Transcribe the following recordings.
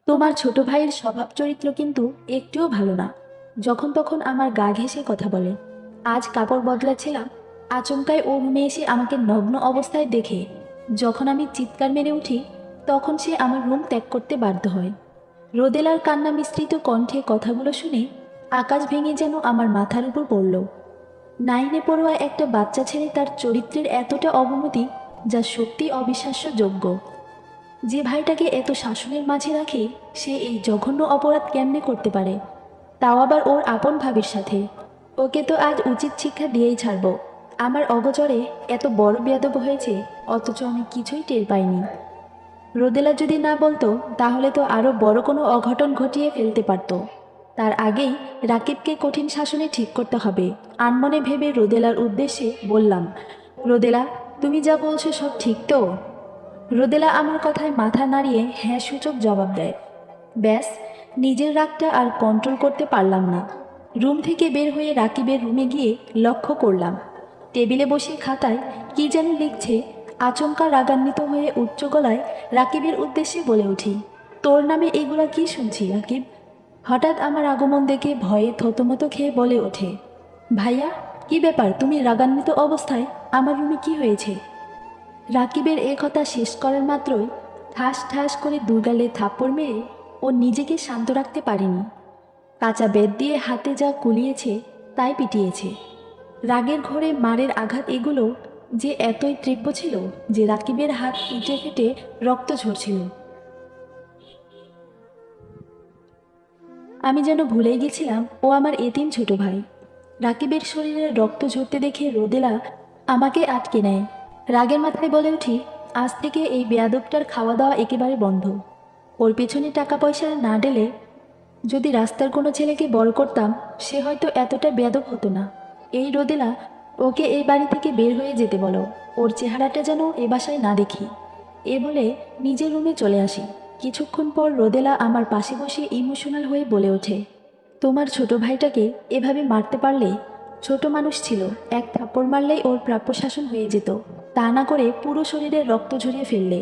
তোমার ছোট ভাইয়ের স্বভাব চরিত্র কিন্তু একটুও ভালো না। যখন তখন আমার গা ঘেঁষে কথা বলে। আজ কাপড় বদলাচ্ছিলাম, আচমকাই ও রুমে এসে আমাকে নগ্ন অবস্থায় দেখে যখন আমি চিৎকার মেরে উঠি, তখন সে আমার রুম ত্যাগ করতে বাধ্য হয়। রোদেলার কান্না মিশ্রিত কণ্ঠে কথাগুলো শুনে আকাশ ভেঙে যেন আমার মাথার উপর পড়ল। নাইনে পড়ুয়া একটা বাচ্চা ছেলে তার চরিত্রের এতটা অবনতি, যা সত্যি অবিশ্বাস্যযোগ্য। যে ভাইটাকে এত শাসনের মাঝে রাখে, সে এই জঘন্য অপরাধ কেমনে করতে পারে, তাও আবার ওর আপন ভাবির সাথে। ওকে তো আজ উচিত শিক্ষা দিয়েই ছাড়বো। আমার অগোচরে এত বড় বেয়াদব হয়েছে, অথচ আমি কিছুই টের পাইনি। রোদেলা যদি না বলতো তাহলে তো আরও বড় কোনো অঘটন ঘটিয়ে ফেলতে পারতো। তার আগেই রাকিবকে কঠিন শাসনে ঠিক করতে হবে। আনমনে ভেবে রোদেলার উদ্দেশ্যে বললাম, রোদেলা, তুমি যা বলছো সব ঠিক তো? রোদেলা আমার কথায় মাথা নাড়িয়ে হ্যাঁ সূচক জবাব দেয়। ব্যাস, নিজের রাগটা আর কন্ট্রোল করতে পারলাম না। রুম থেকে বের হয়ে রাকিবের রুমে গিয়ে লক্ষ্য করলাম, টেবিলে বসে খাতায় কি যেন লিখছে। আচমকা রাগান্বিত হয়ে উচ্চ গলায় রাকিবের উদ্দেশ্যে বলে উঠি, তোর নামে এগুলা কি শুনছি রাকিব? হঠাৎ আমার আগমন দেখে ভয়ে থতমতো খেয়ে বলে ওঠে, ভাইয়া, কি ব্যাপার, তুমি রাগান্বিত অবস্থায় আমার রুমে কি হয়েছে? রাকিবের এ কথা শেষ করার মাত্রই ঠাস ঠাস করে দুগালে থাপ্পড় মেরে ও নিজেকে শান্ত রাখতে পারেনি। কাঁচা বেত দিয়ে হাতে যা কুলিয়েছে তাই পিটিয়েছে। রাগের ঘোরে মারের আঘাত এগুলো যে এতই তীব্র ছিল যে রাকিবের হাত পিটে ফেটে রক্ত ঝরছিল। আমি যেন ভুলেই গেছিলাম ও আমার এতিম ছোট ভাই। রাকিবের শরীরে রক্ত ঝরতে দেখে রোদেলা আমাকে আটকে নেয়। রাগের মাথায় বলে উঠি, আজ থেকে এই বেয়াদবটার খাওয়া দাওয়া একেবারে বন্ধ। ওর পেছনে টাকা পয়সা না ঢেলে যদি রাস্তার কোনো ছেলেকে বড় করতাম, সে হয়তো এতটা বেয়াদব হতো না। এই রোদেলা, ওকে এই বাড়ি থেকে বের হয়ে যেতে বলো। ওর চেহারাটা যেন এ বাসায় না দেখি। এ বলে নিজের রুমে চলে আসি। কিছুক্ষণ পর রোদেলা আমার পাশে বসে ইমোশনাল হয়ে বলে ওঠে, তোমার ছোট ভাইটাকে এভাবে মারতে পারলে? ছোট মানুষ ছিল, এক থাপ্পড় মারলেই ওর প্রাপ্য শাসন হয়ে যেত, তা না করে পুরো শরীরে রক্ত ঝরিয়ে ফেললে।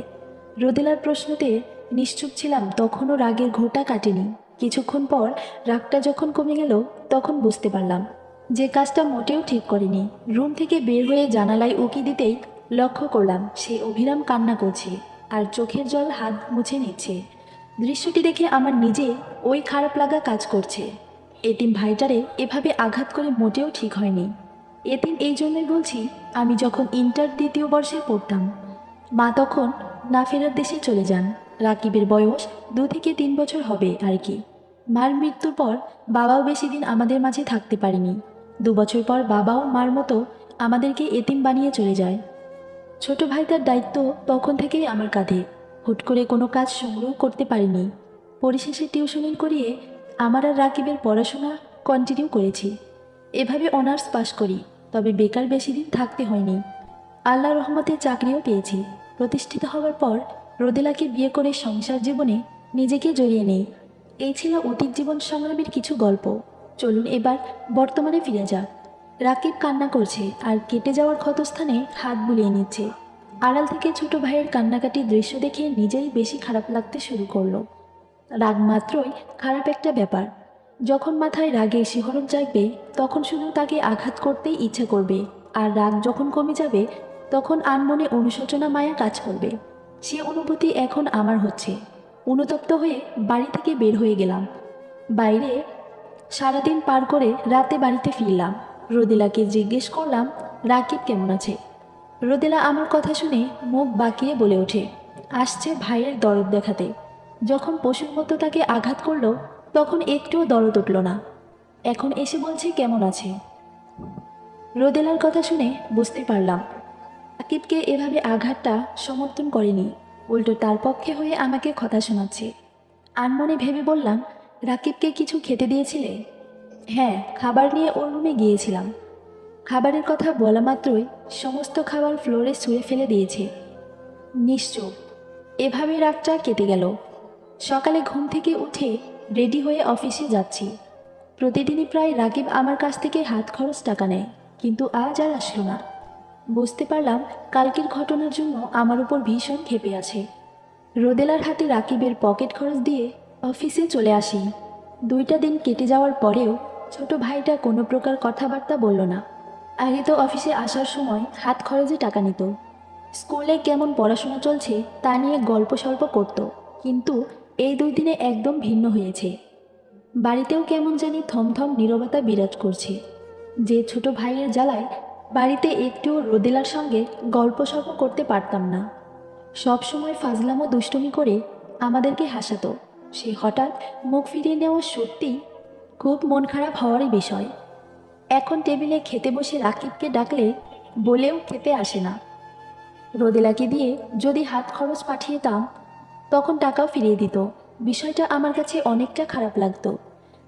রোদেলার প্রশ্নতে নিশ্চুপ ছিলাম, তখনও রাগের ঘোঁটা কাটেনি। কিছুক্ষণ পর রাগটা যখন কমে গেল, তখন বুঝতে পারলাম যে কাজটা মোটেও ঠিক করিনি। রুম থেকে বের হয়ে জানালায় উকি দিতেই লক্ষ্য করলাম সে অভিরাম কান্না করছে আর চোখের জল হাত মুছে নিচ্ছে। দৃশ্যটি দেখে আমার নিজে ওই খারাপ লাগা কাজ করছে। এতিম ভাইটারে এভাবে আঘাত করে মোটেও ঠিক হয়নি। এতিম এই জন্যই বলছি, আমি যখন ইন্টার দ্বিতীয় বর্ষে পড়তাম, মা তখন না ফেরার দেশে চলে যান। রাকিবের বয়স 2 থেকে 3 বছর হবে আর কি। মার মৃত্যুর পর বাবাও বেশি দিন আমাদের মাঝে থাকতে পারেনি। 2 বছর পর বাবাও মার মতো আমাদেরকে এতিম বানিয়ে চলে যায়। ছোট ভাইটার দায়িত্ব তখন থেকেই আমার কাঁধে। হুট করে কোনো কাজ সংগ্রহ করতে পারিনি। পরিশেষে টিউশনি করিয়ে আমার আর রাকিবের পড়াশোনা কন্টিনিউ করেছি। এভাবে অনার্স পাশ করি, তবে বেকার বেশি দিন থাকতে হয়নি। আল্লাহ রহমতে চাকরিও পেয়েছি। প্রতিষ্ঠিত হওয়ার পর রোদেলাকে বিয়ে করে সংসার জীবনে নিজেকে জড়িয়ে নেই। এই ছিল অতীত জীবন সংগ্রামের কিছু গল্প। চলুন এবার বর্তমানে ফিরে যাক। রাকিব কান্না করছে আর কেটে যাওয়ার ক্ষতস্থানে হাত বুলিয়ে নিচ্ছে। আড়াল থেকে ছোট ভাইয়ের কান্নাকাটির দৃশ্য দেখে নিজেই বেশি খারাপ লাগতে শুরু করলো। রাগ মাত্রই খারাপ একটা ব্যাপার। যখন মাথায় রাগে শিহরণ জাগবে, তখন শুধু তাকে আঘাত করতেই ইচ্ছা করবে। আর রাগ যখন কমে যাবে, তখন আনমনে অনুশোচনা মায়া কাজ করবে। সে অনুভূতি এখন আমার হচ্ছে। অনুতপ্ত হয়ে বাড়ি থেকে বের হয়ে গেলাম। বাইরে সারাদিন পার করে রাতে বাড়িতে ফিরলাম। রোদেলাকে জিজ্ঞেস করলাম, রাকিব কেমন আছে? রোদেলা আমার কথা শুনে মুখ বাঁকিয়ে বলে ওঠে, আসছে ভাইয়ের দরদ দেখাতে। যখন পশুর মতো তাকে আঘাত করলো, তখন একটুও দরদ উঠল না। এখন এসে বলছে কেমন আছে। রোদেলার কথা শুনে বুঝতে পারলাম রাকিবকে এভাবে আঘাতটা সমর্থন করেনি, উল্টো তার পক্ষে হয়ে আমাকে কথা শোনাচ্ছে। আনমনে ভেবে বললাম, রাকিবকে কিছু খেতে দিয়েছিলে? হ্যাঁ, খাবার নিয়ে ওর রুমে গিয়েছিলাম। খাবারের কথা বলা মাত্রই সমস্ত খাবার ফ্লোরে ছুঁড়ে ফেলে দিয়েছে। নিশ্চুপ। এভাবে রাতটা কেটে গেল। সকালে ঘুম থেকে উঠে রেডি হয়ে অফিসে যাচ্ছি। প্রতিদিনই প্রায় রাকিব আমার কাছ থেকে হাত খরচ টাকা নেয়, কিন্তু আজ আর আসলো না। বুঝতে পারলাম কালকের ঘটনার জন্য আমার উপর ভীষণ ক্ষেপে আছে। রোদেলার হাতে রাকিবের পকেট খরচ দিয়ে অফিসে চলে আসি। 2টা দিন কেটে যাওয়ার পরেও ছোট ভাইটা কোনো প্রকার কথাবার্তা বলল না। আগে তো অফিসে আসার সময় হাত খরচে টাকা নিত, স্কুলে কেমন পড়াশোনা চলছে তা নিয়ে গল্প সল্প করত, কিন্তু এই 2 দিনে একদম ভিন্ন হয়েছে। বাড়িতেও কেমন জানি থমথম নীরবতা বিরাজ করছে। যে ছোট ভাইয়ের জ্বালায় বাড়িতে একটুও রোদেলার সঙ্গে গল্প সল্প করতে পারতাম না। সব সময় ফাজলামো দুষ্টুমি করে আমাদেরকে হাসাতো, সে হঠাৎ মুখ ফিরিয়ে নেওয়া সত্যি খুব মন খারাপ হওয়ারই বিষয়। এখন টেবিলে খেতে বসে রাকিবকে ডাকলে বলেও খেতে আসে না। রোদেলাকে দিয়ে যদি হাত খরচ পাঠিয়েতাম তখন টাকাও ফিরিয়ে দিত। বিষয়টা আমার কাছে অনেকটা খারাপ লাগতো।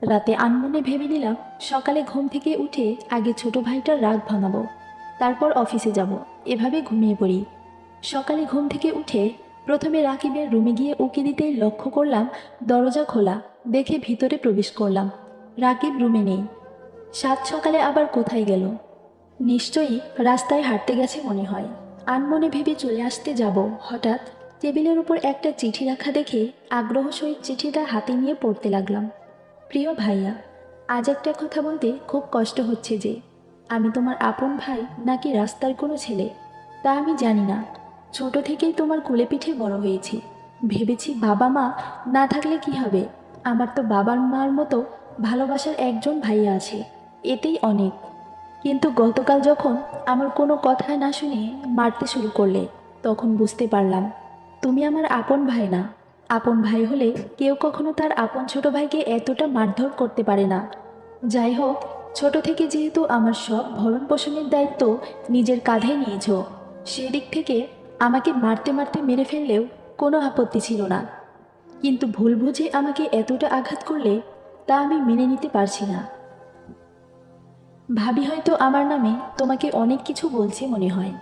রাতে আনমনে ভেবে নিলাম সকালে ঘুম থেকে উঠে আগে ছোট ভাইটার রাগ ভাঙাবো, তারপর অফিসে যাব। এভাবে ঘুমিয়ে পড়ি। সকালে ঘুম থেকে উঠে প্রথমে রাকিবের রুমে গিয়ে উকি দিতেই লক্ষ্য করলাম দরজা খোলা। দেখে ভিতরে প্রবেশ করলাম। রাকিব রুমে নেই। সাত সকালে আবার কোথায় গেল? নিশ্চয়ই রাস্তায় হাঁটতে গেছে মনে হয়। আনমনে ভেবে চলে আসতে যাব, হঠাৎ টেবিলের উপর একটা চিঠি রাখা দেখে আগ্রহ সহিত চিঠিটা হাতে নিয়ে পড়তে লাগলাম। প্রিয় ভাইয়া, আজ একটা কথা বলতে খুব কষ্ট হচ্ছে যে আমি তোমার আপন ভাই নাকি রাস্তার কোনো ছেলে তা আমি জানি না। ছোট থেকেই তোমার কোলে পিঠে বড় হয়েছি। ভেবেছি বাবা মা না থাকলে কি হবে, আমার তো বাবার মার মতো ভালোবাসার একজন ভাইয়া আছে, এতেই অনেক। কিন্তু গতকাল যখন আমার কোনো কথা না শুনে মারতে শুরু করলে তখন বুঝতে পারলাম তুমি আমার আপন ভাই না। আপন ভাই হলে কেউ কখনো তার আপন ছোট ভাইকে এতটা মারধর করতে পারে না। যাই হোক, ছোট থেকে যেহেতু আমার সব ভরণ পোষণের দায়িত্ব নিজের কাঁধে নিয়েছ, সেদিক থেকে আমাকে মারতে মারতে মেরে ফেললেও কোনো আপত্তি ছিল না। কিন্তু ভুল বুঝে আমাকে এতটা আঘাত করলে তা আমি মেনে নিতে পারছি না। ভাবি হয়তো আমার নামে তোমাকে অনেক কিছু বলছে মনে হয়।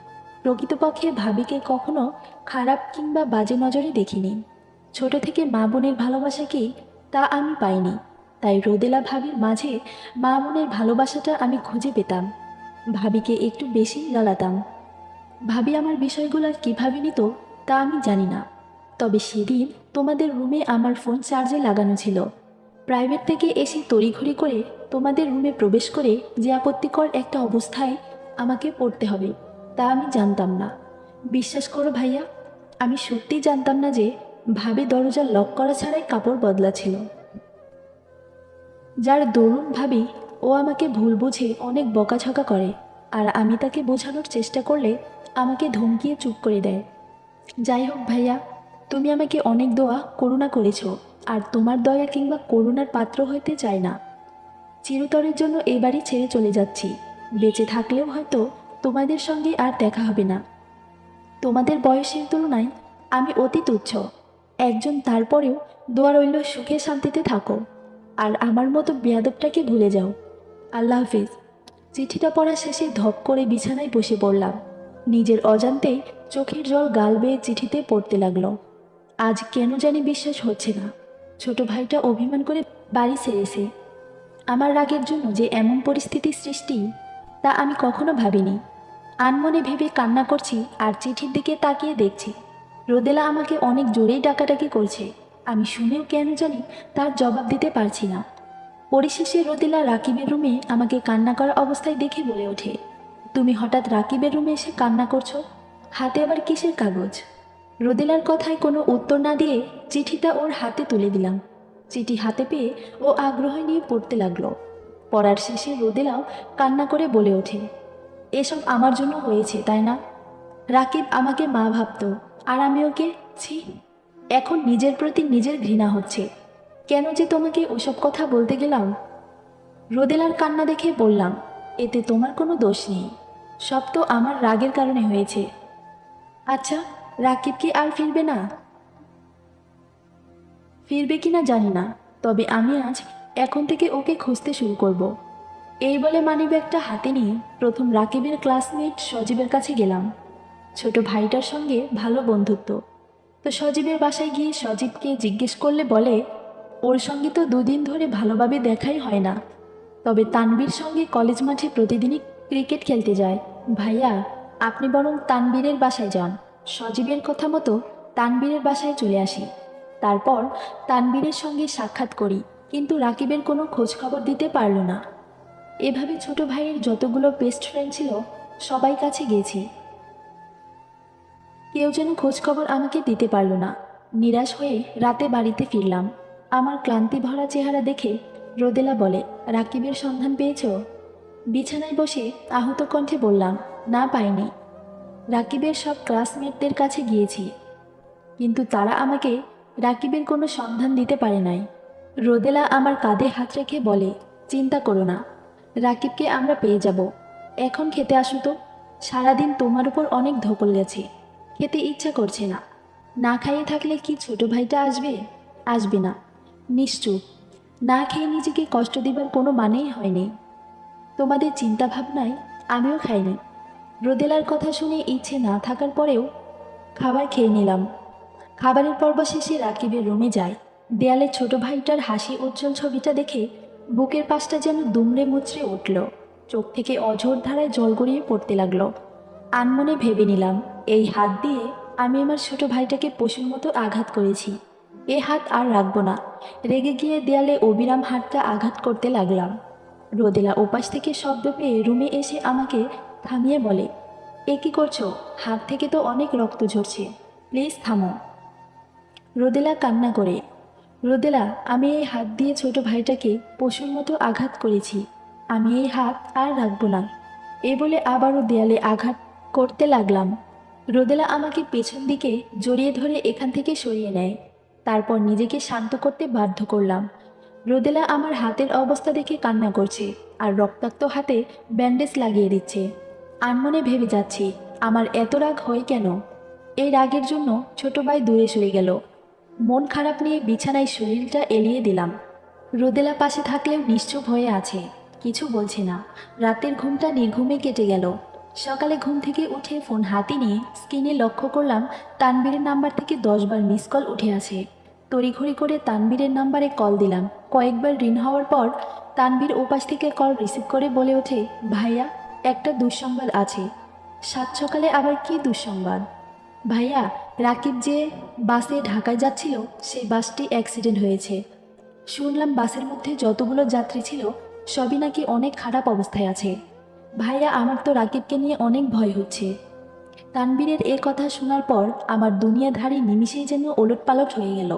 প্রকৃতপক্ষে ভাবিকে কখনো খারাপ কিংবা বাজে নজরে দেখিনি। ছোট থেকে মা বোনের ভালোবাসা কি তা আমি পাইনি, তাই রোদেলা ভাবির মাঝে মা বোনের ভালোবাসাটা আমি খুঁজে পেতাম। ভাবিকে একটু বেশি জ্বালাতাম। ভাবি আমার বিষয়গুলো কীভাবে নিত তা আমি জানি না। তবে সেদিন তোমাদের রুমে আমার ফোন চার্জে লাগানো ছিল। প্রাইভেট থেকে এসে তড়িঘড়ি করে তোমাদের রুমে প্রবেশ করে যে আপত্তিকর একটা অবস্থায় আমাকে পড়তে হবে তা আমি জানতাম না। বিশ্বাস করো ভাইয়া, আমি সত্যিই জানতাম না যে ভাবি দরজা লক করা ছাড়াই কাপড় বদলা ছিল। যার দরুন ভাবি ও আমাকে ভুল বুঝে অনেক বকাঝকা করে, আর আমি তাকে বোঝানোর চেষ্টা করলে আমাকে ধমকিয়ে চুপ করে দেয়। যাই হোক ভাইয়া, তুমি আমাকে অনেক দোয়া করুণা করেছো, আর তোমার দয়া কিংবা করুণার পাত্র হইতে চাই না। চিরতরের জন্য এই বাড়ি ছেড়ে চলে যাচ্ছি। বেঁচে থাকলেও হয়তো তোমাদের সঙ্গে আর দেখা হবে না। তোমাদের বয়সের তুলনায় আমি অতি তুচ্ছ একজন, তারপরেও দোয়া রইল সুখে শান্তিতে থাকো, আর আমার মতো বেয়াদবটাকে ভুলে যাও। আল্লাহ হাফিজ। চিঠিটা পড়া শেষে ধপ করে বিছানায় বসে পড়লাম। নিজের অজান্তেই চোখের জল গাল বেয়ে চিঠিতে পড়তে লাগলো। আজ কেন জানি বিশ্বাস হচ্ছে না, ছোট ভাইটা অভিমান করে বাড়ি ছেড়েছে। আমার রাগের জন্য যে এমন পরিস্থিতির সৃষ্টি তা আমি কখনো ভাবিনি। আনমনে ভেবে কান্না করছি আর চিঠির দিকে তাকিয়ে দেখছি রোদেলা আমাকে অনেক জোরেই ডাকাডাকি করছে। আমি শুনেও কেন জানি তার জবাব দিতে পারছি না। পরিশেষে রোদেলা রাকিবের রুমে আমাকে কান্না করা অবস্থায় দেখে বলে ওঠে, তুমি হঠাৎ রাকিবের রুমে এসে কান্না করছো? হাতে আবার কিসের কাগজ? রোদেলার কথায় কোনো উত্তর না দিয়ে চিঠিটা ওর হাতে তুলে দিলাম। চিঠি হাতে পেয়ে ও আগ্রহ নিয়ে পড়তে লাগলো। পড়ার শেষে রোদেলাও কান্না করে বলে ওঠে, এসব আমার জন্য হয়েছে তাই না? রাকিব আমাকে মা ভাবতো, আর আমি ওকে, ছি, এখন নিজের প্রতি নিজের ঘৃণা হচ্ছে। কেন যে তোমাকে ওসব কথা বলতে গেলাম? রোদেলার কান্না দেখে বললাম, এতে তোমার কোনো দোষ নেই, সব তো আমার রাগের কারণে হয়েছে। আচ্ছা, রাকিব কি আর ফিরবে না? ফিরবে কি না জানি না, তবে আমি আজ এখন থেকে ওকে খুঁজতে শুরু করব। এই বলে মানিব্যাগটা হাতে নিয়ে প্রথম রাকিবের ক্লাসমেট সজীবের কাছে গেলাম। ছোট ভাইটার সঙ্গে ভালো বন্ধুত্ব, তো সজীবের বাসায় গিয়ে সজীবকে জিজ্ঞেস করলে বলে ওর সঙ্গে তো 2 দিন ধরে ভালোভাবে দেখাই হয় না, তবে তানবীর সঙ্গে কলেজ মাঠে প্রতিদিনই ক্রিকেট খেলতে যায়। ভাইয়া, আপনি বরং তানবীরের বাসায় যান। সজীবের কথা মতো তানবীরের বাসায় চলে আসি। তারপর তানবীরের সঙ্গে সাক্ষাৎ করি, কিন্তু রাকিবের কোনো খোঁজখবর দিতে পারল না। এভাবে ছোট ভাইয়ের যতগুলো বেস্ট ফ্রেন্ড ছিল সবাই কাছে গেছি, কেউ যেন খোঁজখবর আমাকে দিতে পারল না। নিরাশ হয়ে রাতে বাড়িতে ফিরলাম। আমার ক্লান্তি ভরা চেহারা দেখে রোদেলা বলে, রাকিবের সন্ধান পেয়েছো? বিছানায় বসে আহত কণ্ঠে বললাম, না পাইনি। রাকিবের সব ক্লাসমেটদের কাছে গিয়েছি, কিন্তু তারা আমাকে রাকিবের কোনো সন্ধান দিতে পারে নাই। রোদেলা আমার কাঁধে হাত রেখে বলে, চিন্তা করো না, রাকিবকে আমরা পেয়ে যাব। এখন খেতে আসো তো, সারাদিন তোমার উপর অনেক ধকল গেছে, খেতে ইচ্ছা করছে না। না খাইয়ে থাকলে কি ছোট ভাইটা আসবে? আসবে না। নিশ্চুপ। না খেয়ে নিজেকে কষ্ট দেবার কোনো মানেই হয়নি। তোমাদের চিন্তা ভাবনায় আমিও খাইনি। রোদেলার কথা শুনে ইচ্ছে না থাকার পরেও খাবার খেয়ে নিলাম। খাবারের পর্ব শেষে রাকিবের রুমে যায়। দেয়ালে ছোট ভাইটার হাসি উজ্জ্বল ছবিটা দেখে বুকের পাশটা যেন দুমড়ে মুচড়ে উঠল। চোখ থেকে অঝোর ধারায় জল গড়িয়ে পড়তে লাগলো। আনমনে ভেবে নিলাম, এই হাত দিয়ে আমি আমার ছোট ভাইটাকে পশুর মতো আঘাত করেছি। এ হাত আর রাখবো না। রেগে গিয়ে দেয়ালে অবিরাম হাতটা আঘাত করতে লাগলাম। রোদেলা ওপাশ থেকে শব্দ পেয়ে রুমে এসে আমাকে থামিয়ে বলে, এ কি করছো? হাত থেকে তো অনেক রক্ত ঝরছে, প্লিজ থামো। রোদেলা কান্না করে, রোদেলা, আমি এই হাত দিয়ে ছোট ভাইটাকে পশুর মতো আঘাত করেছি। আমি এই হাত আর রাখবো না। এ বলে আবারও দেয়ালে আঘাত করতে লাগলাম। রোদেলা আমাকে পেছন দিকে জড়িয়ে ধরে এখান থেকে সরিয়ে নেয়। তারপর নিজেকে শান্ত করতে বাধ্য করলাম। রোদেলা আমার হাতের অবস্থা দেখে কান্না করছে আর রক্তাক্ত হাতে ব্যান্ডেজ লাগিয়ে দিচ্ছে। আনমনে ভেবে যাচ্ছি, আমার এত রাগ হয় কেন? এই রাগের জন্য ছোট ভাই দূরে সরে গেল। মন খারাপ নিয়ে বিছানায় শরীরটা এলিয়ে দিলাম। রোদেলা পাশে থাকলেও নিশ্চুপ হয়ে আছে, কিছু বলছে না। রাতের ঘুমটা নির্ঘুমে কেটে গেল। সকালে ঘুম থেকে উঠে ফোন হাতে নিয়ে স্ক্রিনে লক্ষ্য করলাম তানবীরের নাম্বার থেকে 10 বার মিস কল উঠে আছে। তড়িঘড়ি করে তানবীরের নাম্বারে কল দিলাম। কয়েকবার রিং হওয়ার পর তানবীর ওপাশ থেকে কল রিসিভ করে বলে ওঠে, ভাইয়া, একটা দুঃসংবাদ আছে। সাত সকালে আবার কি দুঃসংবাদ? ভাইয়া, রাকিব যে বাসে ঢাকায় যাচ্ছিল সেই বাসটি অ্যাক্সিডেন্ট হয়েছে। শুনলাম বাসের মধ্যে যতগুলো যাত্রী ছিল সবই নাকি অনেক খারাপ অবস্থায় আছে। ভাইয়া, আমার তো রাকিবকে নিয়ে অনেক ভয় হচ্ছে। তানবীরের এ কথা শোনার পর আমার দুনিয়াধারী নিমিষেই যেন ওলটপালট হয়ে গেল।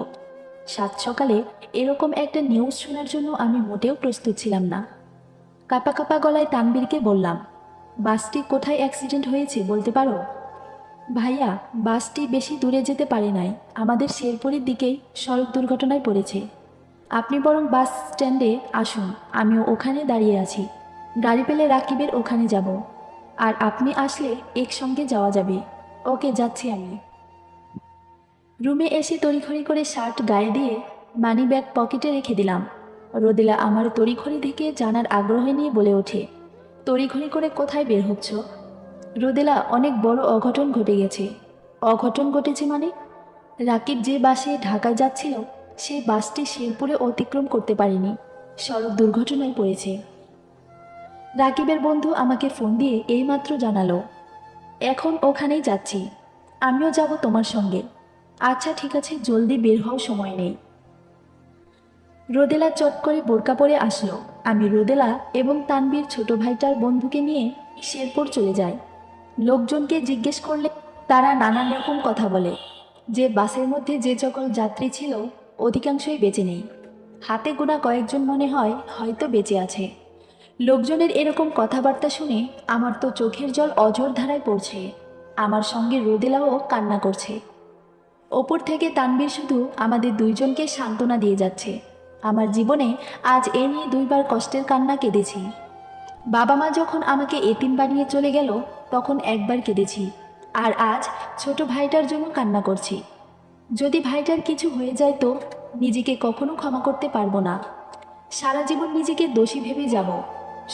সাত সকালে এরকম একটা নিউজ শোনার জন্য আমি মোটেও প্রস্তুত ছিলাম না। কাঁপা কাঁপা গলায় তানবীরকে বললাম, বাসটি কোথায় অ্যাক্সিডেন্ট হয়েছে বলতে পারো? ভাইয়া, বাসটি বেশি দূরে যেতে পারে নাই, আমাদের শেরপুরের দিকেই সড়ক দুর্ঘটনায় পড়েছে। আপনি বরং বাস স্ট্যান্ডে আসুন, আমিও ওখানে দাঁড়িয়ে আছি। গাড়ি পেলে রাকিবের ওখানে যাব, আর আপনি আসলে একসঙ্গে যাওয়া যাবে। ওকে, যাচ্ছি আমি। রুমে এসে তড়িঘড়ি করে শার্ট গায়ে দিয়ে মানি ব্যাগ পকেটে রেখে দিলাম। রোদেলা আমার তড়িঘড়ি দেখে জানার আগ্রহ নিয়ে বলে ওঠে, তড়িঘড়ি করে কোথায় বের হচ্ছ? রোদেলা, অনেক বড় অঘটন ঘটে গেছে। অঘটন ঘটেছে মানে? রাকিব যে বাসে ঢাকায় যাচ্ছিল সেই বাসটি শেরপুরে অতিক্রম করতে পারেনি, সড়ক দুর্ঘটনায় পড়েছে। রাকিবের বন্ধু আমাকে ফোন দিয়ে এইমাত্র জানালো। এখন ওখানেই যাচ্ছি। আমিও যাব তোমার সঙ্গে। আচ্ছা ঠিক আছে, জলদি বের হও, সময় নেই। রোদেলা চট করে বোরকা পরে আসলো। আমি রোদেলা এবং তানবীর ছোট ভাইটার বন্ধুকে নিয়ে শেরপুর চলে যাই। লোকজনকে জিজ্ঞেস করলে তারা নানান রকম কথা বলে। যে বাসের মধ্যে যে সকল যাত্রী ছিল অধিকাংশই বেঁচে নেই। হাতে গোনা কয়েকজন মনে হয় হয়তো বেঁচে আছে। লোকজনের এরকম কথাবার্তা শুনে আমার তো চোখের জল অঝোর ধারায় পড়ছে। আমার সঙ্গে রোদেলাও কান্না করছে। ওপর থেকে তানবীর শুধু আমাদের দুইজনকে সান্ত্বনা দিয়ে যাচ্ছে। আমার জীবনে আজ এ নিয়ে 2বার কষ্টের কান্না কেঁদেছি। বাবা মা যখন আমাকে এতিম বানিয়ে চলে গেল তখন একবার কেঁদেছি, আর আজ ছোট ভাইটার জন্য কান্না করছি। যদি ভাইটার কিছু হয়ে যায় তো নিজেকে কখনো ক্ষমা করতে পারবো না। সারা জীবন নিজেকে দোষী ভেবে যাব।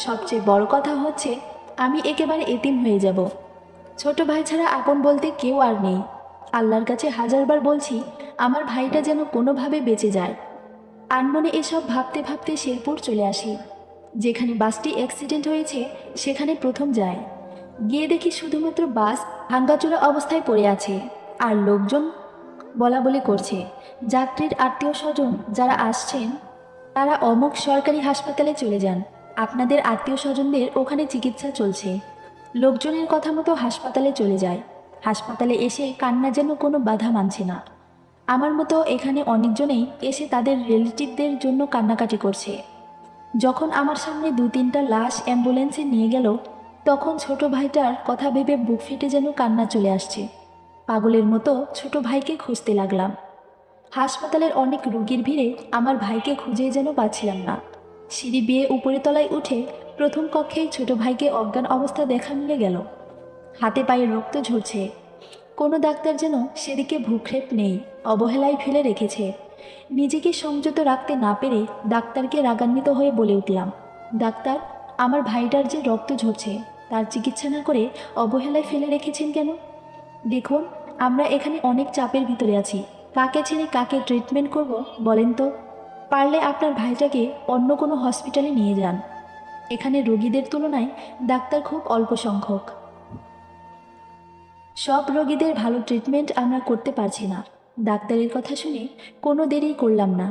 সবচেয়ে বড় কথা হচ্ছে আমি একেবারে এতিম হয়ে যাব। ছোট ভাই ছাড়া আপন বলতে কেউ আর নেই। আল্লাহর কাছে হাজারবার বলছি আমার ভাইটা যেন কোনোভাবে বেঁচে যায়। আনমনে এসব ভাবতে ভাবতে শেরপুর চলে আসি। যেখানে বাসটি অ্যাক্সিডেন্ট হয়েছে সেখানে প্রথম যায়। গিয়ে দেখি শুধুমাত্র বাস ভাঙ্গাচোরা অবস্থায় পড়ে আছে, আর লোকজন বলা বলি করছে। যাত্রীর আত্মীয় স্বজন যারা আসছেন তারা অমুক সরকারি হাসপাতালে চলে যান, আপনাদের আত্মীয় স্বজনদের ওখানে চিকিৎসা চলছে। লোকজনের কথা মতো হাসপাতালে চলে যায়। হাসপাতালে এসে কান্না যেন কোনো বাধা মানছে না। আমার মতো এখানে অনেকজনেই এসে তাদের রিলেটিভদের জন্য কান্নাকাটি করছে। যখন আমার সামনে 2-3টা লাশ অ্যাম্বুলেন্সে নিয়ে গেল, তখন ছোট ভাইটার কথা ভেবে বুক ফেটে যেন কান্না চলে আসছে। পাগলের মতো ছোট ভাইকে খুঁজতে লাগলাম। হাসপাতালের অনেক রোগীর ভিড়ে আমার ভাইকে খুঁজে যেন পাচ্ছিলাম না। সিঁড়ি বেয়ে উপরের তলায় উঠে প্রথম কক্ষেই ছোট ভাইকে অজ্ঞান অবস্থা দেখা মিলে গেল। হাতে পায়ে রক্ত ঝরছে। কোনো ডাক্তার যেন সেদিকে ভ্রুক্ষেপ নেই, অবহেলায় ফেলে রেখেছে। নিজেকে সংযত রাখতে না পেরে ডাক্তারকে রাগান্বিত হয়ে বলে উঠলাম, ডাক্তার, আমার ভাইটার যে রক্ত ঝরছে তার চিকিৎসা না করে অবহেলায় ফেলে রেখেছেন কেন? দেখুন, আমরা এখানে অনেক চাপের ভিতরে আছি। কাকে ছেড়ে কাকে ট্রিটমেন্ট করব বলেন তো? পারলে আপনার ভাইটাকে অন্য কোনো হসপিটালে নিয়ে যান। এখানে রোগীদের তুলনায় ডাক্তার খুব অল্প সংখ্যক। সব রোগীদের ভালো ট্রিটমেন্ট আমরা করতে পারছি না। ডাক্তারের কথা শুনে কোনো দেরি করলাম না।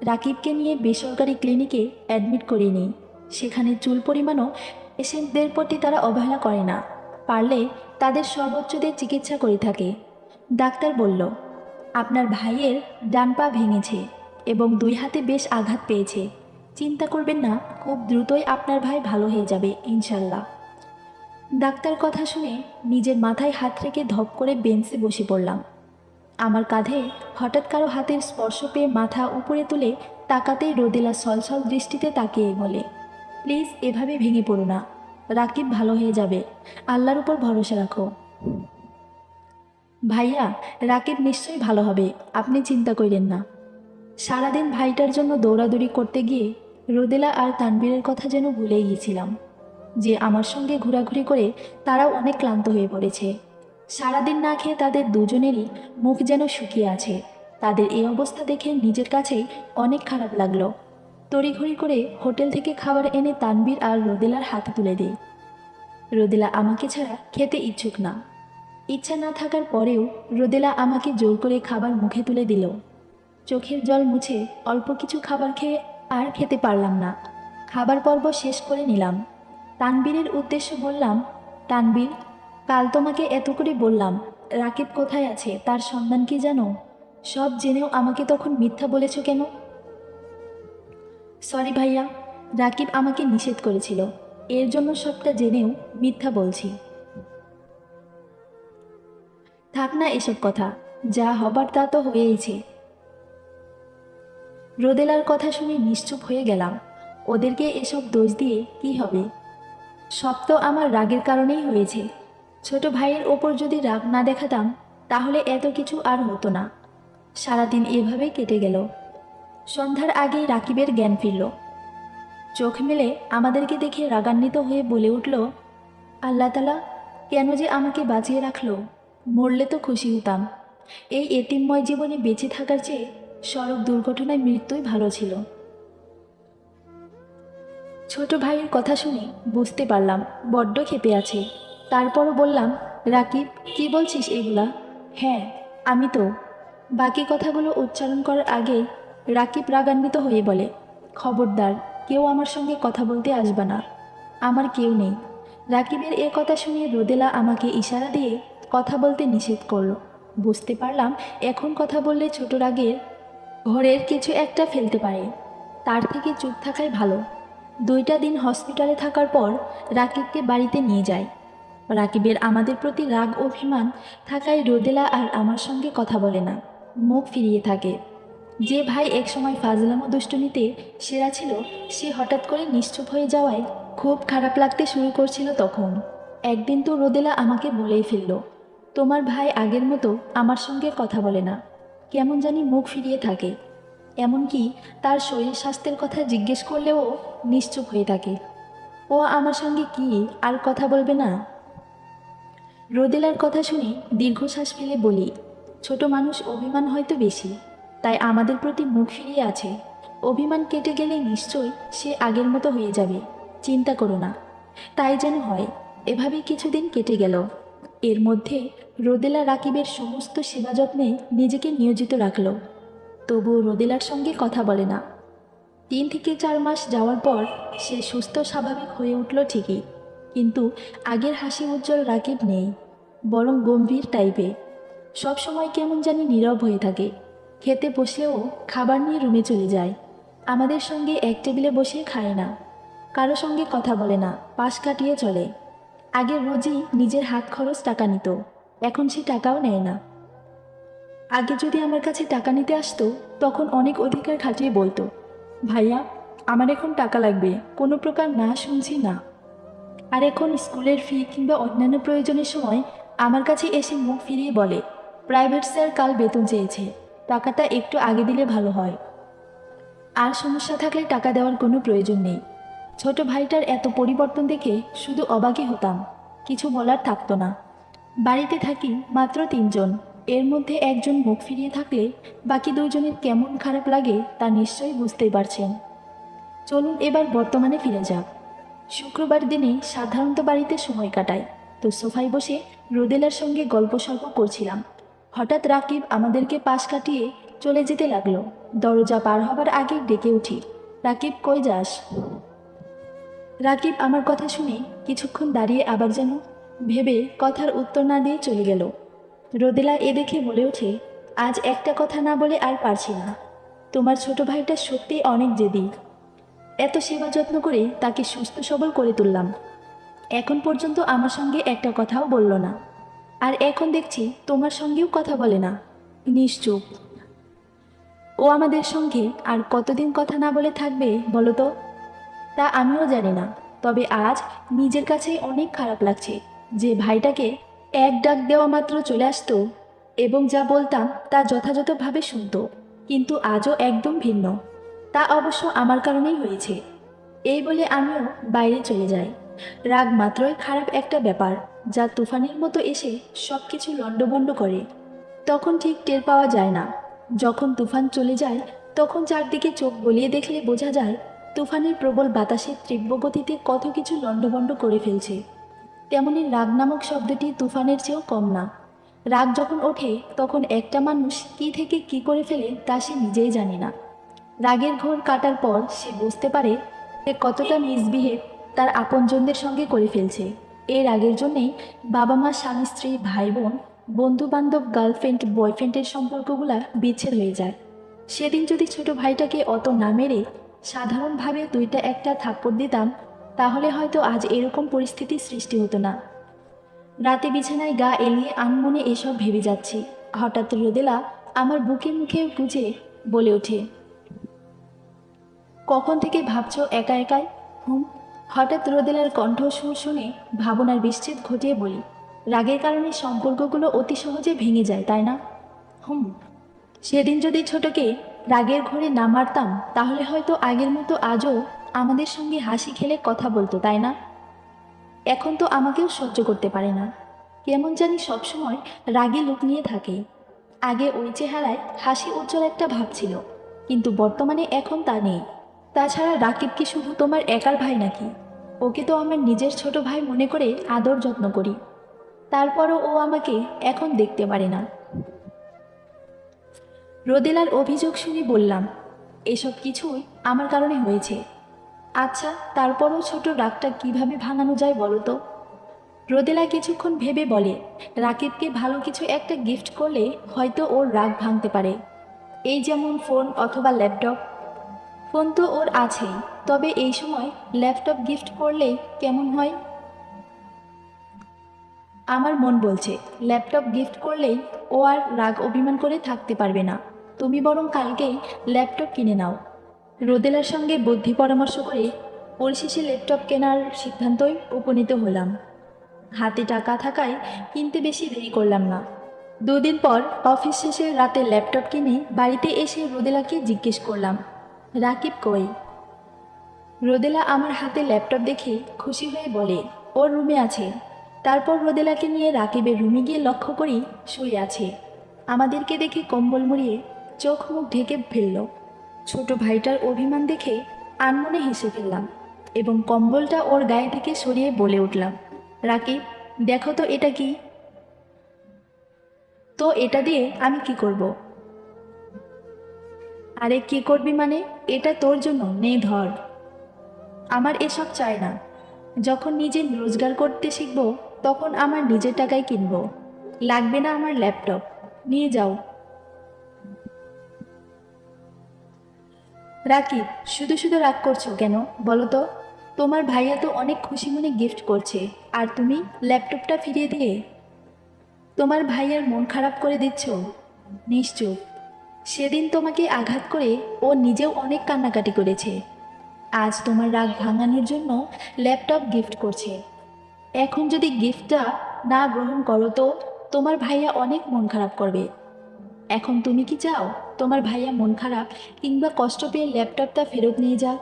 রাকিবকে নিয়ে বেসরকারি ক্লিনিকে অ্যাডমিট করিয়ে নিই। সেখানে চুল পরিমাণও পেশেন্টদের প্রতি তারা অবহেলা করে না। পারলে তাদের সর্বোচ্চ দিয়ে চিকিৎসা করে থাকে। ডাক্তার বলল, আপনার ভাইয়ের ডান পা ভেঙেছে এবং 2 হাতে বেশ আঘাত পেয়েছে। চিন্তা করবেন না, খুব দ্রুতই আপনার ভাই ভালো হয়ে যাবে ইনশাল্লাহ। ডাক্তার কথা শুনে নিজের মাথায় হাত রেখে ধপ করে বেঞ্চে বসে পড়লাম। আমার কাঁধে হঠাৎ কারো হাতের স্পর্শ পেয়ে মাথা উপরে তুলে তাকাতেই রোদেলা ছলছল দৃষ্টিতে তাকিয়ে বলে, প্লিজ এভাবে ভেঙে পড়ো না, রাকিব ভালো হয়ে যাবে, আল্লাহর উপর ভরসা রাখো। ভাইয়া, রাকিব নিশ্চয়ই ভালো হবে, আপনি চিন্তা করেন না। সারাদিন ভাইটার জন্য দৌড়াদৌড়ি করতে গিয়ে রোদেলা আর তানবীরের কথা যেন ভুলেই গিয়েছিলাম যে আমার সঙ্গে ঘোরাঘুরি করে তারাও অনেক ক্লান্ত হয়ে পড়েছে। সারাদিন না খেয়ে তাদের দুজনেরই মুখ যেন শুকিয়ে আছে। তাদের এই অবস্থা দেখে নিজের কাছেই অনেক খারাপ লাগলো। তড়িঘড়ি করে হোটেল থেকে খাবার এনে তানবীর আর রোদেলার হাতে তুলে দিই। রোদেলা আমাকে ছাড়া খেতে ইচ্ছুক না। ইচ্ছা না থাকার পরেও রোদেলা আমাকে জোর করে খাবার মুখে তুলে দিল। চোখের জল মুছে অল্প কিছু খাবার খেয়ে আর খেতে পারলাম না। খাবার পর্ব শেষ করে নিলাম। তানবীরের উদ্দেশ্য বললাম, তানবীর, কাল তোমাকে এত করে বললাম রাকিব কোথায় আছে, তার সন্ধান কি জানো? সব জেনেও আমাকে তখন মিথ্যা বলেছ কেন? সরি ভাইয়া, রাকিব আমাকে নিষেধ করেছিল, এর জন্য সবটা জেনেও মিথ্যা বলছি। থাক না এসব কথা, যা হবার তা তো হয়েইছে। রোদেলার কথা শুনে নিশ্চুপ হয়ে গেলাম। ওদেরকে এসব দোষ দিয়ে কি হবে? সব তো আমার রাগের কারণেই হয়েছে। ছোট ভাইয়ের ওপর যদি রাগ না দেখাতাম তাহলে এত কিছু আর হতো না। সারাদিন এভাবেই কেটে গেল। সন্ধ্যার আগেই রাকিবের জ্ঞান ফিরল। চোখ মেলে আমাদেরকে দেখে রাগান্বিত হয়ে বলে উঠল, আল্লাহ তাআলা কেন যে আমাকে বাঁচিয়ে রাখলো, মরলে তো খুশি হতাম। এই এতিমময় জীবনে বেঁচে থাকার চেয়ে সড়ক দুর্ঘটনায় মৃত্যুই ভালো ছিল। ছোট ভাইয়ের কথা শুনে বুঝতে পারলাম বড্ড ক্ষেপে আছে। তারপরও বললাম, রাকিব, কি বলছিস এগুলা? হ্যাঁ, আমি তো। বাকি কথাগুলো উচ্চারণ করার আগেই রাকিব রাগান্বিত হয়ে বলে, খবরদার, কেউ আমার সঙ্গে কথা বলতে আসবে না, আমার কেউ নেই। রাকিবের এ কথা শুনে রোদেলা আমাকে ইশারা দিয়ে কথা বলতে নিষেধ করলো। বুঝতে পারলাম এখন কথা বললে ছোট রাগের ঘরের কিছু একটা ফেলতে পারে, তার থেকে চুপ থাকাই ভালো। 2টা দিন হসপিটালে থাকার পর রাকিবকে বাড়িতে নিয়ে যায়। রাকিবের আমাদের প্রতি রাগ অভিমান থাকায় রোদেলা আর আমার সঙ্গে কথা বলে না, মুখ ফিরিয়ে থাকে। যে ভাই একসময় ফাজলামো দুষ্টুমিতে সেরা ছিল, সে হঠাৎ করে নিশ্চুপ হয়ে যাওয়ায় খুব খারাপ লাগতে শুরু করছিল তখন। একদিন তো রোদেলা আমাকে বলেই ফেলল, তোমার ভাই আগের মতো আমার সঙ্গে কথা বলে না, কেমন জানি মুখ ফিরিয়ে থাকে। এমনকি তার শরীর স্বাস্থ্যের কথা জিজ্ঞেস করলেও নিশ্চুপ হয়ে থাকে। ও আমার সঙ্গে কি আর কথা বলবে না? রোদেলার কথা শুনে দীর্ঘশ্বাস ফেলে বলি, ছোট মানুষ অভিমান হয়তো বেশি, তাই আমাদের প্রতি মুখ ফিরিয়ে আছে। অভিমান কেটে গেলে নিশ্চয়ই সে আগের মতো হয়ে যাবে, চিন্তা করো না। তাই যেন হয়। এভাবেই কিছুদিন কেটে গেল। এর মধ্যে রোদেলা রাকিবের সমস্ত সেবা যত্নে নিজেকে নিয়োজিত রাখল। তবুও রোদেলার সঙ্গে কথা বলে না। 3 থেকে 4 মাস যাওয়ার পর সে সুস্থ স্বাভাবিক হয়ে উঠল ঠিকই, কিন্তু আগের হাসি উজ্জ্বল রাকিব নেই, বরং গম্ভীর টাইপে। সব সময় কেমন জানি নীরব হয়ে থাকে। খেতে বসলেও খাবার নিয়ে রুমে চলে যায়। আমাদের সঙ্গে এক টেবিলে বসে খায় না, কারো সঙ্গে কথা বলে না, পাশ কাটিয়ে চলে। আগে রোজই নিজের হাত খরচ টাকা নিত, এখন সে টাকাও নেয় না। আগে যদি আমার কাছে টাকা নিতে আসতো তখন অনেক অধিকার খাটিয়ে বলতো, ভাইয়া আমার এখন টাকা লাগবে, কোনো প্রকার না শুনছি না। আর এখন স্কুলের ফি কিংবা অন্যান্য প্রয়োজনের সময় আমার কাছে এসে মুখ ফিরিয়ে বলে, প্রাইভেট স্যার কাল বেতন চেয়েছে, টাকাটা একটু আগে দিলে ভালো হয়। আর সমস্যা থাকলে টাকা দেওয়ার কোনো প্রয়োজন নেই। ছোট ভাইটার এত পরিবর্তন দেখে শুধু অবাকই হতাম, কিছু বলার থাকতো না। বাড়িতে থাকি মাত্র 3 জন, এর মধ্যে একজন মুখ ফিরিয়ে থাকলে বাকি 2 জনের কেমন খারাপ লাগে তা নিশ্চয়ই বুঝতেই পারছেন। চলুন এবার বর্তমানে ফিরে যাক। শুক্রবার দিনে সাধারণত বাড়িতে সময় কাটাই, তো সোফায় বসে রোদেলার সঙ্গে গল্প সল্প করছিলাম। হঠাৎ রাকিব আমাদেরকে পাশ কাটিয়ে চলে যেতে লাগলো। দরজা পার হবার আগে ডেকে উঠি, রাকিব কই যাস? রাকিব আমার কথা শুনে কিছুক্ষণ দাঁড়িয়ে আবার যেন ভেবে কথার উত্তর না দিয়ে চলে গেল। রোদেলা এ দেখে বলে ওঠে, আজ একটা কথা না বলে আর পারছি না। তোমার ছোট ভাইটা সত্যিই অনেক জেদি। এত সেবা যত্ন করে তাকে সুস্থ সবল করে তুললাম, এখন পর্যন্ত আমার সঙ্গে একটা কথাও বলল না। আর এখন দেখছি তোমার সঙ্গেও কথা বলে না, নিশ্চুপ। ও আমাদের সঙ্গে আর কতদিন কথা না বলে থাকবে বলো তো? তা আমিও জানি না, তবে আজ নিজের কাছেই অনেক খারাপ লাগছে যে ভাইটাকে এক ডাক দেওয়া মাত্র চলে আসতো এবং যা বলতাম তা যথাযথভাবে শুনতো, কিন্তু আজও একদম ভিন্ন। তা অবশ্য আমার কারণেই হয়েছে। এই বলে আমিও বাইরে চলে যাই। রাগ মাত্রই খারাপ একটা ব্যাপার, যা তুফানের মতো এসে সব কিছু লণ্ডভণ্ড করে। তখন ঠিক টের পাওয়া যায় না। যখন তুফান চলে যায় তখন চারদিকে চোখ বলিয়ে দেখলে বোঝা যায় তুফানের প্রবল বাতাসের তীব্র গতিতে কত কিছু লণ্ডভণ্ড করে ফেলছে। তেমনি রাগ নামক শব্দটি তুফানের চেয়েও কম না। রাগ যখন ওঠে তখন একটা মানুষ কী থেকে কী করে ফেলে তা সে নিজেই জানে না। রাগের ঘোর কাটার পর সে বুঝতে পারে সে কতটা মিসবিহেভ তার আপনজনদের সঙ্গে করে ফেলছে। এই রাগের জন্যেই বাবা মা, স্বামী স্ত্রী, ভাই বোন, বন্ধু বান্ধব, গার্লফ্রেন্ড বয়ফ্রেন্ডের সম্পর্কগুলা বিচ্ছেদ হয়ে যায়। সেদিন যদি ছোট ভাইটাকে অত না মেরে সাধারণভাবে 2টা একটা থাপ্পড় দিতাম তাহলে হয়তো আজ এরকম পরিস্থিতির সৃষ্টি হতো না। রাতে বিছানায় গা এলিয়ে আনমনে এসব ভেবে যাচ্ছি, হঠাৎ রোদেলা আমার বুকে মুখে গুজে বলে ওঠে, কখন থেকে ভাবছো একা একাই? হঠাৎ রোদেলার কণ্ঠস্বর শুনে ভাবনার বিচ্ছেদ ঘটিয়ে বলি, রাগের কারণে সম্পর্কগুলো অতি সহজে ভেঙে যায় তাই না? সেদিন যদি ছোটকে রাগের ঘোরে না মারতাম তাহলে হয়তো আগের মতো আজও আমাদের সঙ্গে হাসি খেলে কথা বলতো তাই না? এখন তো আমাকেও সহ্য করতে পারে না, কেমন জানি সবসময় রাগে লুক নিয়ে থাকে। আগে ওই চেহারায় হাসি উজ্জ্বল একটা ভাব ছিল, কিন্তু বর্তমানে এখন তা নেই। তাছাড়া রাকিব কি শুধু তোমার একার ভাই নাকি? ওকে তো আমার নিজের ছোট ভাই মনে করে আদর যত্ন করি, তারপরও ও আমাকে এখন দেখতে পারে না। রোদেলার অভিযোগ শুনে বললাম, এসব কিছুই আমার কারণে হয়েছে। আচ্ছা, তারপরও ছোট রাগটা কিভাবে ভাঙানো যায় বলো তো? রোদেলা কিছুক্ষণ ভেবে বলে, রাকিবকে ভালো কিছু একটা গিফট করলে হয়তো ওর রাগ ভাঙতে পারে। এই যেমন ফোন অথবা ল্যাপটপ। ফোন তো ওর আছেই, তবে এই সময় ল্যাপটপ গিফট করলে কেমন হয়? আমার মন বলছে ল্যাপটপ গিফট করলেই ও আর রাগ অভিমান করে থাকতে পারবে না। তুমি বরং কালকেই ল্যাপটপ কিনে নাও। রোদেলার সঙ্গে বুদ্ধি পরামর্শ করে পরিশেষে ল্যাপটপ কেনার সিদ্ধান্তই উপনীত হলাম। হাতে টাকা থাকায় কিনতে বেশি দেরি করলাম না। 2 দিন পর অফিস শেষে রাতে ল্যাপটপ কিনে বাড়িতে এসে রোদেলাকে জিজ্ঞেস করলাম, রাকিব কই? রোদেলা আমার হাতে ল্যাপটপ দেখে খুশি হয়ে বলে, ওর রুমে আছে। তারপর রোদেলাকে নিয়ে রাকিবের রুমে গিয়ে লক্ষ্য করি শুয়ে আছে। আমাদেরকে দেখে কম্বল মুড়িয়ে চোখ মুখ ঢেকে ফেলল। ছোট ভাইটার অভিমান দেখে আনমনে হেসে ফেললাম এবং কম্বলটা ওর গায়ে থেকে সরিয়ে বলে উঠলাম, রাকিব দেখো তো এটা কি? তো এটা দিয়ে আমি কি করব? আরে কি করবি মানে? এটা তোর জন্য, নে ধর। আমার এসব চাই না। যখন নিজে রোজগার করতে শিখবো তখন আমার নিজের টাকায় কিনবো। লাগবে না আমার ল্যাপটপ, নিয়ে যাও। রাকিব, শুধু শুধু রাগ করছো কেন বলো তো? তোমার ভাইয়া তো অনেক খুশি মনে গিফট করছে, আর তুমি ল্যাপটপটা ফিরিয়ে দিয়ে তোমার ভাইয়ার মন খারাপ করে দিচ্ছ। নিশ্চুপ। সেদিন তোমাকে আঘাত করে ও নিজেও অনেক কান্নাকাটি করেছে। আজ তোমার রাগ ভাঙানোর জন্য ল্যাপটপ গিফট করছে। এখন যদি গিফটটা না গ্রহণ করো তো তোমার ভাইয়া অনেক মন খারাপ করবে। এখন তুমি কি চাও তোমার ভাইয়া মন খারাপ কিংবা কষ্ট পেয়ে ল্যাপটপটা ফেরত নিয়ে যাক?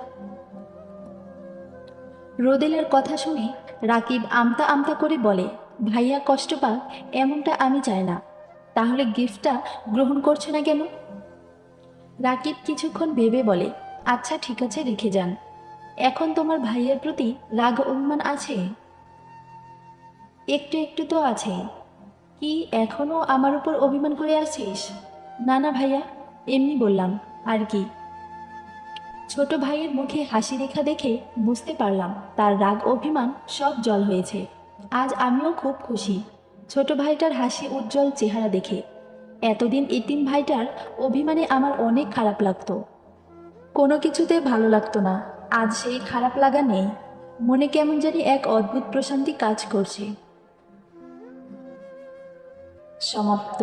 রোদেলার কথা শুনে রাকিব আমতা আমতা করে বলে, ভাইয়া কষ্ট পাক এমনটা আমি চাই না। তাহলে গিফটটা গ্রহণ করছে না কেন? রাকিব কিছুক্ষণ ভেবে বলে, আচ্ছা ঠিক আছে, রেখে যান। এখন তোমার ভাইয়ের প্রতি রাগ অভিমান আছে? একটু একটু তো আছে। কি এখনো আমার উপর অভিমান করে আছিস? না না ভাইয়া, এমনি বললাম আর কি। ছোট ভাইয়ের মুখে হাসি রেখা দেখে বুঝতে পারলাম তার রাগ অভিমান সব জল হয়েছে। আজ আমিও খুব খুশি ছোট ভাইটার হাসি উজ্জ্বল চেহারা দেখে। এতদিন এতিম ভাইটার অভিমানে আমার অনেক খারাপ লাগতো, কোনো কিছুতে ভালো লাগতো না। আজ সেই খারাপ লাগা নেই। মনে কেমন জানি এক অদ্ভুত প্রশান্তি কাজ করছে। সমাপ্ত।